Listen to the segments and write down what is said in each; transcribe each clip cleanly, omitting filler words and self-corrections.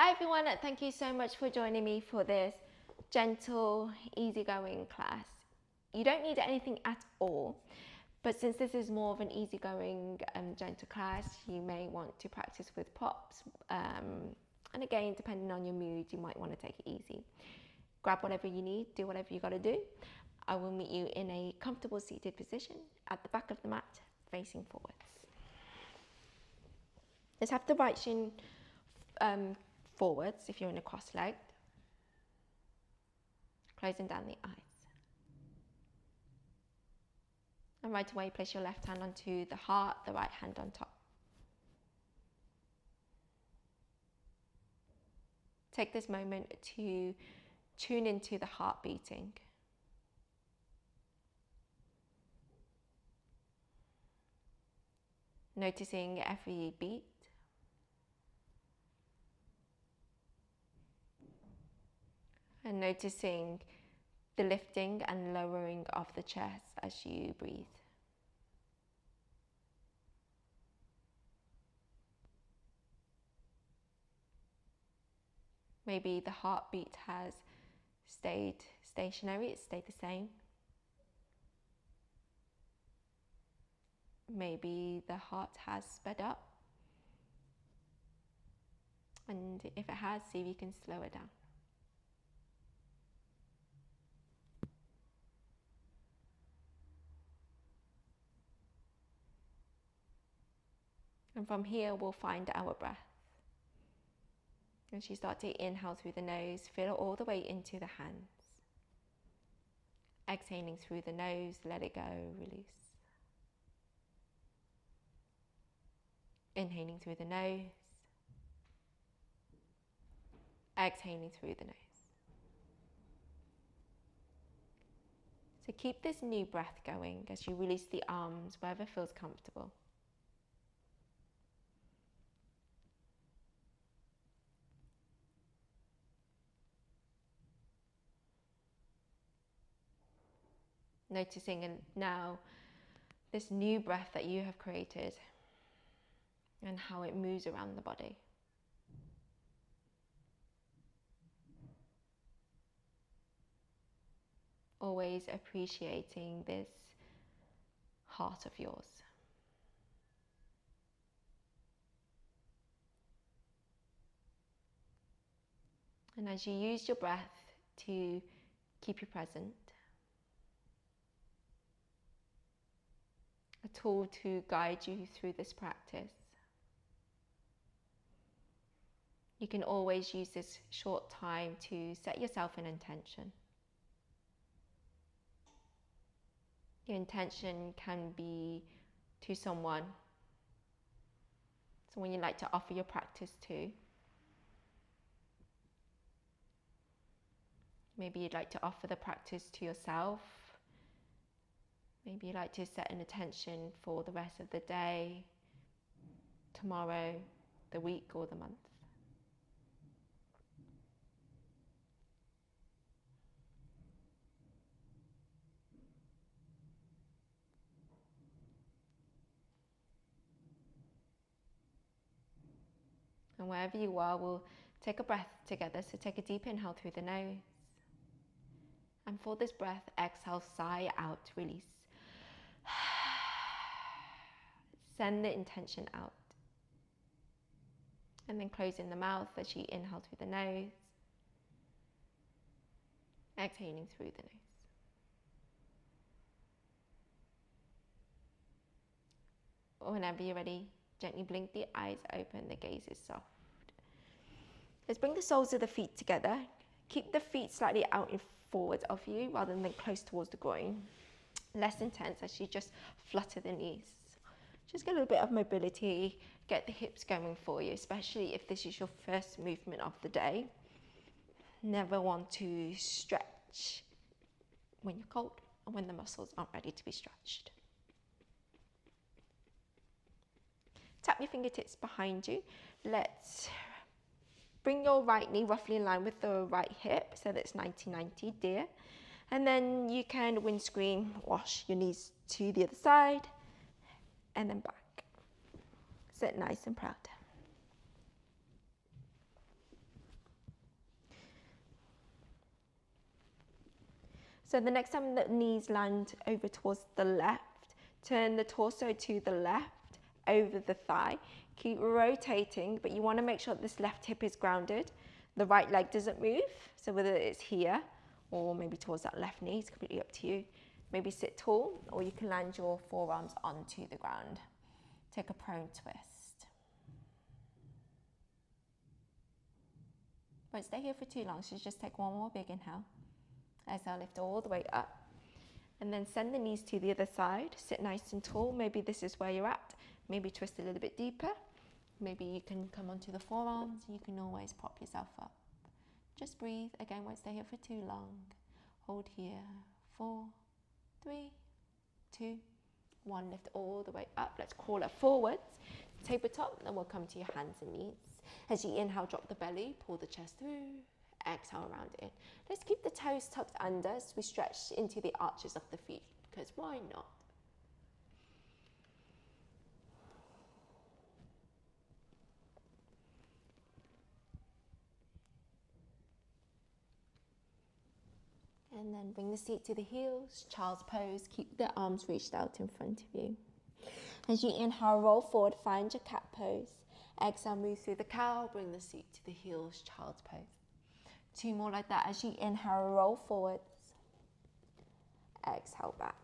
Hi everyone, thank you so much for joining me for this gentle, easygoing class. You don't need anything at all, but since this is more of an easygoing, gentle class, you may want to practice with props. And again, depending on your mood, you might want to take it easy. Grab whatever you need, do whatever you got to do. I will meet you in a comfortable seated position at the back of the mat, facing forwards. Let's have the right shin forwards if you're in a cross-legged, closing down the eyes. And right away, place your left hand onto the heart, the right hand on top. Take this moment to tune into the heart beating. Noticing every beat. And noticing the lifting and lowering of the chest as you breathe. Maybe the heartbeat has stayed stationary, it's stayed the same. Maybe the heart has sped up. And if it has, see if you can slow it down. And from here, we'll find our breath. As you start to inhale through the nose, fill it all the way into the hands. Exhaling through the nose, let it go, release. Inhaling through the nose. Exhaling through the nose. So keep this new breath going as you release the arms wherever feels comfortable. Noticing now this new breath that you have created and how it moves around the body. Always appreciating this heart of yours. And as you use your breath to keep you present, a tool to guide you through this practice, you can always use this short time to set yourself an intention. Your intention can be to someone you'd like to offer your practice to. Maybe you'd like to offer the practice to yourself. Maybe you'd like to set an intention for the rest of the day, tomorrow, the week, or the month. And wherever you are, we'll take a breath together. So take a deep inhale through the nose. And for this breath, exhale, sigh out, release. Send the intention out. And then closing the mouth as you inhale through the nose. Exhaling through the nose. Whenever you're ready, gently blink the eyes open, the gaze is soft. Let's bring the soles of the feet together. Keep the feet slightly out in forward of you rather than close towards the groin. Less intense as you just flutter the knees. Just get a little bit of mobility, get the hips going for you, especially if this is your first movement of the day. Never want to stretch when you're cold and when the muscles aren't ready to be stretched. Tap your fingertips behind you. Let's bring your right knee roughly in line with the right hip, so that's 90-90, dear. And then you can windscreen wash your knees to the other side and then back. Sit nice and proud. So the next time the knees land over towards the left, turn the torso to the left, over the thigh. Keep rotating, but you want to make sure that this left hip is grounded. The right leg doesn't move, so whether it's here or maybe towards that left knee, it's completely up to you. Maybe sit tall, or you can land your forearms onto the ground. Take a prone twist. Won't stay here for too long, so just take one more big inhale. Exhale, lift all the way up. And then send the knees to the other side. Sit nice and tall. Maybe this is where you're at. Maybe twist a little bit deeper. Maybe you can come onto the forearms. You can always prop yourself up. Just breathe. Again, won't stay here for too long. Hold here. 4, 3, 2, 1. Lift all the way up. Let's crawl it forwards. Tabletop, then we'll come to your hands and knees. As you inhale, drop the belly, pull the chest through. Exhale, round in. Let's keep the toes tucked under as we stretch into the arches of the feet, because why not? And then bring the seat to the heels, child's pose. Keep the arms reached out in front of you. As you inhale, roll forward, find your cat pose. Exhale, move through the cow, bring the seat to the heels, child's pose. 2 more like that. As you inhale, roll forwards. Exhale, back.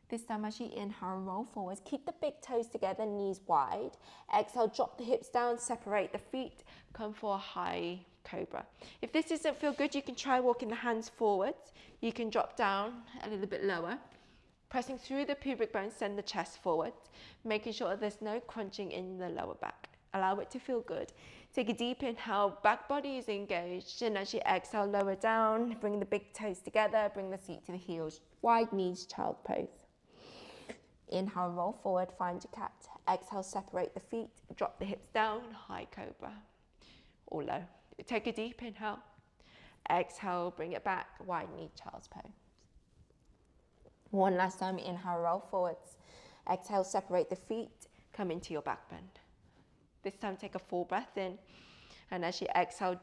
This time, as you inhale, roll forwards. Keep the big toes together, knees wide. Exhale, drop the hips down, separate the feet. Come for a high cobra. If this doesn't feel good, you can try walking the hands forwards. You can drop down a little bit lower. Pressing through the pubic bone, send the chest forward. Making sure there's no crunching in the lower back. Allow it to feel good. Take a deep inhale, back body is engaged, and as you exhale, lower down, bring the big toes together, bring the seat to the heels, wide knees, child pose. Inhale, roll forward, find your cat. Exhale, separate the feet, drop the hips down, high cobra, or low. Take a deep inhale. Exhale, bring it back, wide knee, child's pose. One last time, inhale, roll forwards. Exhale, separate the feet, come into your back bend. This time, take a full breath in. And as you exhale,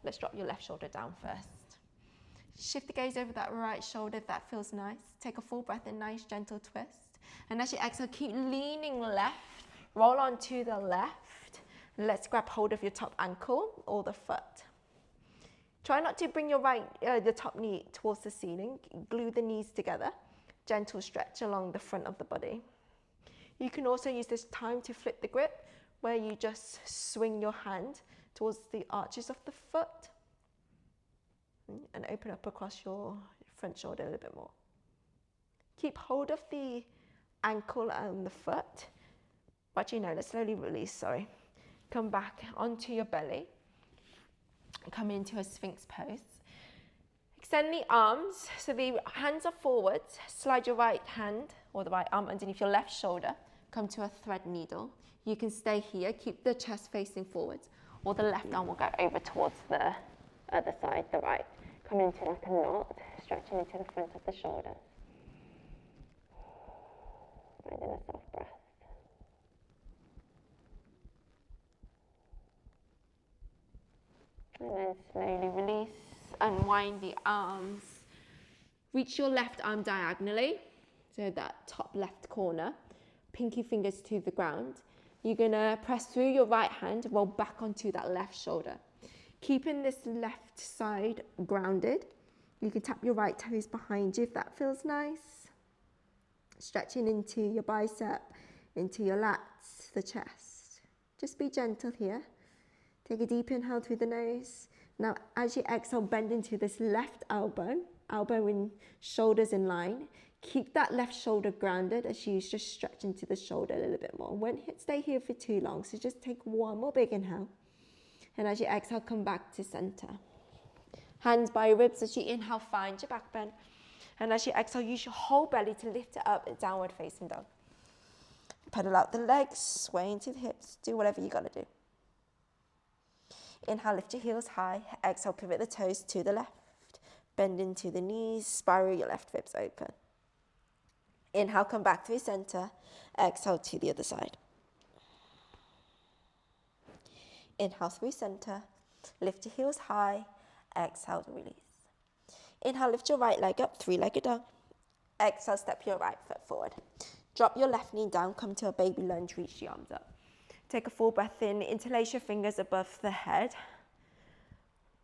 let's drop your left shoulder down first. Shift the gaze over that right shoulder if that feels nice. Take a full breath in, nice gentle twist. And as you exhale, keep leaning left. Roll onto the left. And let's grab hold of your top ankle or the foot. Try not to bring the top knee towards the ceiling. Glue the knees together. Gentle stretch along the front of the body. You can also use this time to flip the grip, where you just swing your hand towards the arches of the foot and open up across your front shoulder a little bit more. Keep hold of the ankle and the foot. But let's slowly release, Come back onto your belly. Come into a Sphinx pose. Extend the arms so the hands are forwards. Slide your right hand or the right arm underneath your left shoulder. Come to a thread needle. You can stay here, keep the chest facing forwards, or the left arm will go over towards the other side, the right. Come into like a knot, stretching into the front of the shoulders. Find in a soft breath. And then slowly release, unwind the arms. Reach your left arm diagonally, so that top left corner. Pinky fingers to the ground. You're going to press through your right hand, roll back onto that left shoulder. Keeping this left side grounded. You can tap your right toes behind you if that feels nice. Stretching into your bicep, into your lats, the chest. Just be gentle here. Take a deep inhale through the nose. Now, as you exhale, bend into this left elbow and shoulders in line. Keep that left shoulder grounded as you just stretch into the shoulder a little bit more. Won't stay here for too long, so just take one more big inhale. And as you exhale, come back to center. Hands by your ribs. As you inhale, find your back bend. And as you exhale, use your whole belly to lift it up, downward facing dog. Pedal out the legs, sway into the hips. Do whatever you got to do. Inhale, lift your heels high. Exhale, pivot the toes to the left. Bend into the knees, spiral your left ribs open. Inhale, come back to your center. Exhale to the other side. Inhale through center. Lift your heels high. Exhale to release. Inhale, lift your right leg up, three-legged dog. Exhale, step your right foot forward. Drop your left knee down, come to a baby lunge, reach the arms up. Take a full breath in, interlace your fingers above the head.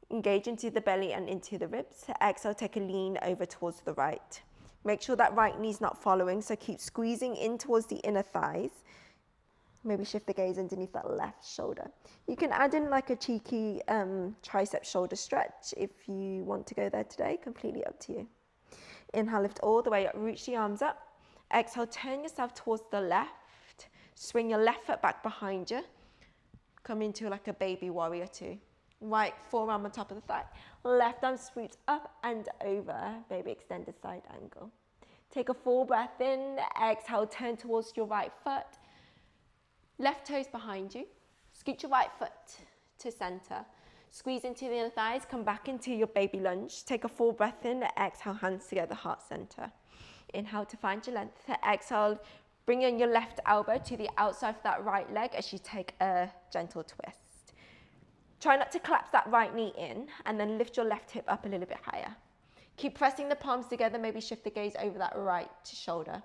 Engage into the belly and into the ribs. Exhale, take a lean over towards the right. Make sure that right knee's not following, so keep squeezing in towards the inner thighs. Maybe shift the gaze underneath that left shoulder. You can add in like a cheeky tricep shoulder stretch if you want to go there today, completely up to you. Inhale, lift all the way up, reach the arms up. Exhale, turn yourself towards the left. Swing your left foot back behind you. Come into like a baby warrior two. Right forearm on top of the thigh. Left arm sweeps up and over, baby extended side angle. Take a full breath in. Exhale, turn towards your right foot. Left toes behind you. Scoot your right foot to center. Squeeze into the inner thighs. Come back into your baby lunge. Take a full breath in. Exhale, hands together, heart center. Inhale to find your length. Exhale, bring in your left elbow to the outside of that right leg as you take a gentle twist. Try not to collapse that right knee in, and then lift your left hip up a little bit higher. Keep pressing the palms together, maybe shift the gaze over that right shoulder.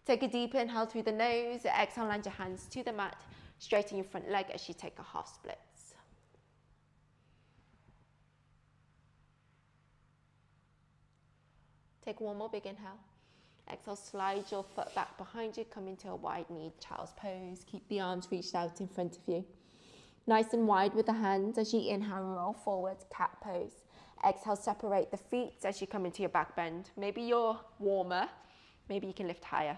Take a deep inhale through the nose. Exhale, land your hands to the mat. Straighten your front leg as you take a half splits. Take one more big inhale. Exhale, slide your foot back behind you. Come into a wide knee child's pose. Keep the arms reached out in front of you. Nice and wide with the hands. As you inhale, roll forward, cat pose. Exhale, separate the feet as you come into your back bend. Maybe you're warmer. Maybe you can lift higher.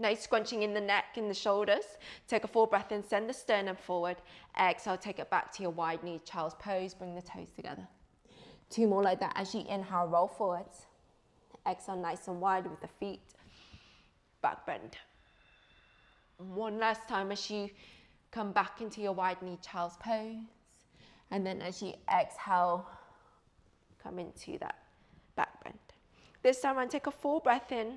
Nice scrunching in the neck and the shoulders. Take a full breath in, send the sternum forward. Exhale, take it back to your wide knee child's pose. Bring the toes together. Two more like that. As you inhale, roll forwards. Exhale, nice and wide with the feet. Back bend. One last time as you come back into your wide knee child's pose. And then as you exhale, come into that back bend. This time around, take a full breath in.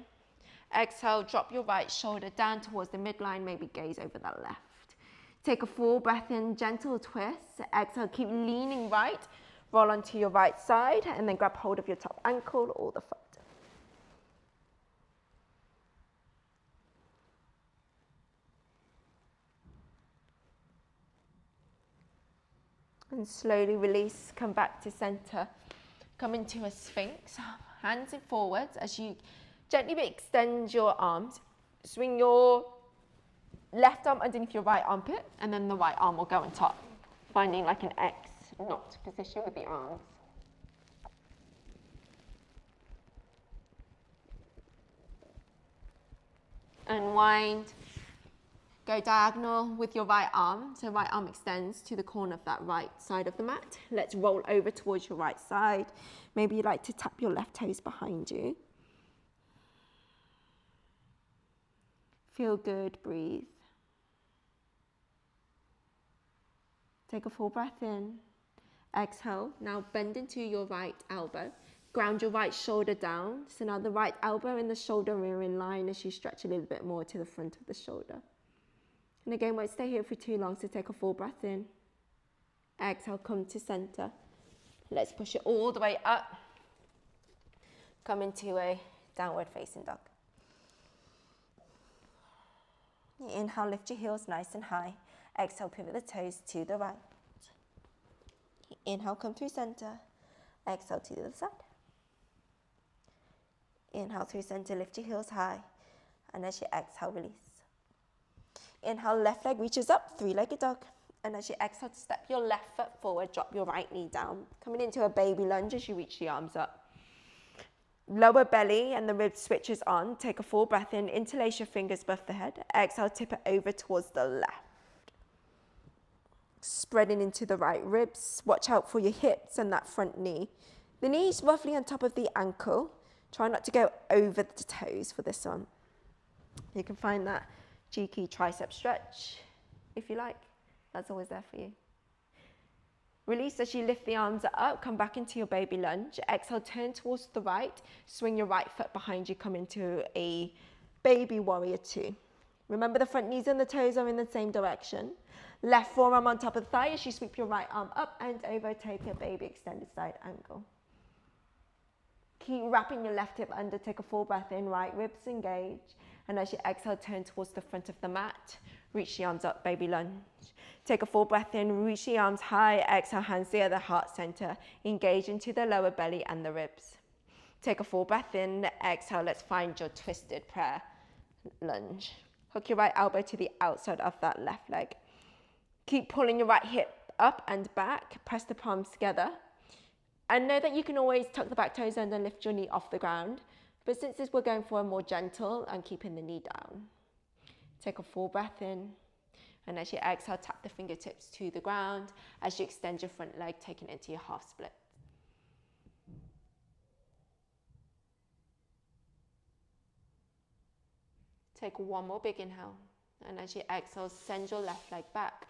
Exhale, drop your right shoulder down towards the midline, maybe gaze over that left. Take a full breath in, gentle twist. Exhale, keep leaning right. Roll onto your right side and then grab hold of your top ankle or the foot. And slowly release, come back to center. Come into a sphinx, hands in forwards as you gently extend your arms. Swing your left arm underneath your right armpit, and then the right arm will go on top, finding like an X knot position with the arms. Unwind. Go diagonal with your right arm. So right arm extends to the corner of that right side of the mat. Let's roll over towards your right side. Maybe you'd like to tap your left toes behind you. Feel good, breathe. Take a full breath in. Exhale. Now bend into your right elbow. Ground your right shoulder down. So now the right elbow and the shoulder are in line as you stretch a little bit more to the front of the shoulder. And again, won't stay here for too long, so take a full breath in. Exhale, come to center. Let's push it all the way up. Come into a downward facing dog. Inhale, lift your heels nice and high. Exhale, pivot the toes to the right. Inhale, come through center. Exhale to the other side. Inhale through center, lift your heels high. And as you exhale, release. Inhale, left leg reaches up, three-legged dog. And as you exhale, step your left foot forward, drop your right knee down. Coming into a baby lunge as you reach the arms up. Lower belly and the rib switches on. Take a full breath in, interlace your fingers above the head. Exhale, tip it over towards the left. Spreading into the right ribs. Watch out for your hips and that front knee. The knee's roughly on top of the ankle. Try not to go over the toes for this one. You can find that cheeky tricep stretch if you like. That's always there for you. Release as you lift the arms up, come back into your baby lunge. Exhale, turn towards the right, swing your right foot behind you, come into a baby warrior two. Remember the front knees and the toes are in the same direction. Left forearm on top of the thigh as you sweep your right arm up and over, take a baby extended side angle. Keep wrapping your left hip under. Take a full breath in, right ribs engage. And as you exhale, turn towards the front of the mat. Reach the arms up, baby lunge. Take a full breath in, reach the arms high. Exhale, hands to the heart center. Engage into the lower belly and the ribs. Take a full breath in, exhale, let's find your twisted prayer lunge. Hook your right elbow to the outside of that left leg. Keep pulling your right hip up and back. Press the palms together. And know that you can always tuck the back toes under and lift your knee off the ground. But since this, we're going for a more gentle and keeping the knee down. Take a full breath in. And as you exhale, tap the fingertips to the ground. As you extend your front leg, taking it into your half split. Take one more big inhale. And as you exhale, send your left leg back.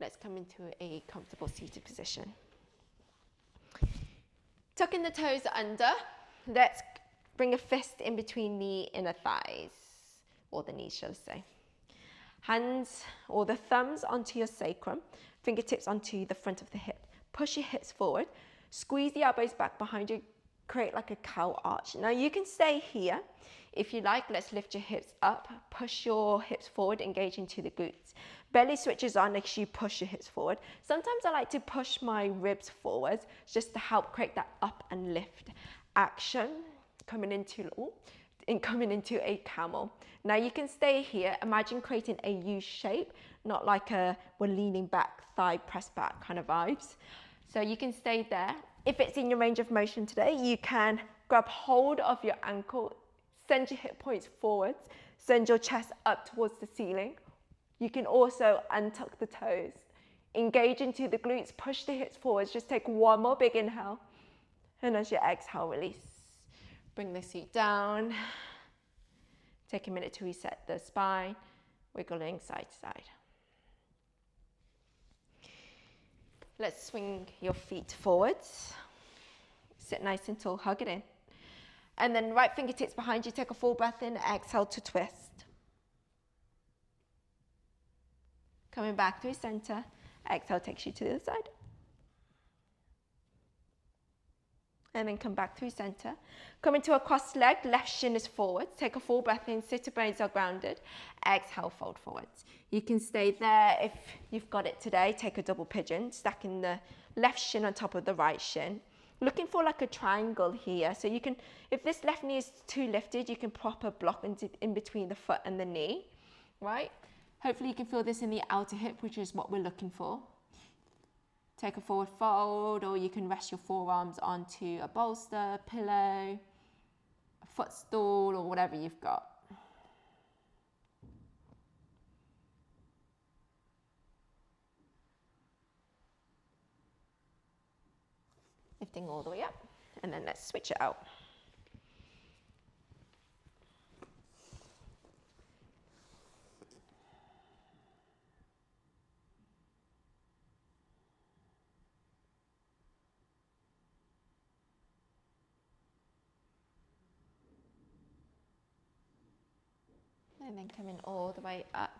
Let's come into a comfortable seated position. Tucking the toes under. Let's bring a fist in between the inner thighs, or the knees, shall I say. Hands or the thumbs onto your sacrum, fingertips onto the front of the hip. Push your hips forward. Squeeze the elbows back behind you. Create like a cow arch. Now you can stay here. If you like, let's lift your hips up. Push your hips forward, engage into the glutes. Belly switches on as you push your hips forward. Sometimes I like to push my ribs forwards just to help create that up and lift action. Coming into a camel. Now you can stay here. Imagine creating a U shape, not like we're leaning back, thigh press back kind of vibes. So you can stay there. If it's in your range of motion today, you can grab hold of your ankle, send your hip points forwards, send your chest up towards the ceiling. You can also untuck the toes, engage into the glutes, push the hips forwards. Just take one more big inhale. And as you exhale, release. Bring the seat down. Take a minute to reset the spine, wiggling side to side. Let's swing your feet forwards. Sit nice and tall, hug it in. And then right fingertips behind you, take a full breath in, exhale to twist. Coming back through center, exhale takes you to the other side. And then come back through center. Come into a crossed leg, left shin is forward. Take a full breath in, sit bones are grounded. Exhale, fold forwards. You can stay there if you've got it today. Take a double pigeon, stacking the left shin on top of the right shin. Looking for like a triangle here. So you can, if this left knee is too lifted, you can prop a block in between the foot and the knee, right? Hopefully you can feel this in the outer hip, which is what we're looking for. Take a forward fold, or you can rest your forearms onto a bolster, pillow, a footstool, or whatever you've got. Lifting all the way up, and then let's switch it out. And then coming all the way up,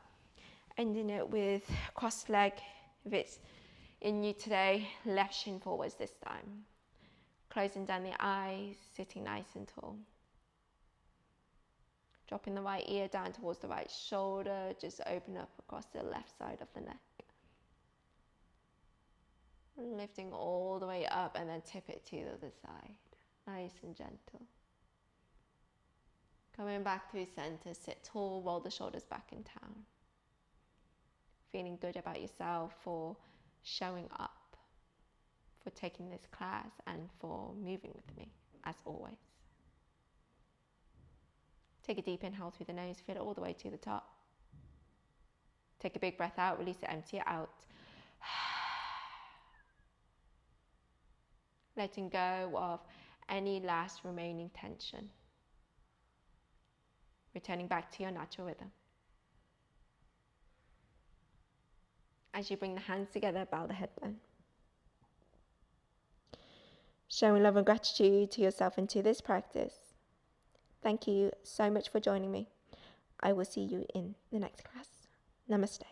ending it with crossed leg. If it's in you today, left shin forwards this time. Closing down the eyes, sitting nice and tall. Dropping the right ear down towards the right shoulder, just open up across the left side of the neck. Lifting all the way up and then tip it to the other side, nice and gentle. Coming back through center, sit tall, roll the shoulders back and down. Feeling good about yourself for showing up, for taking this class, and for moving with me, as always. Take a deep inhale through the nose, feel it all the way to the top. Take a big breath out, release it, empty it out. Letting go of any last remaining tension. Returning back to your natural rhythm. As you bring the hands together, bow the head down. Showing love and gratitude to yourself and to this practice. Thank you so much for joining me. I will see you in the next class. Namaste.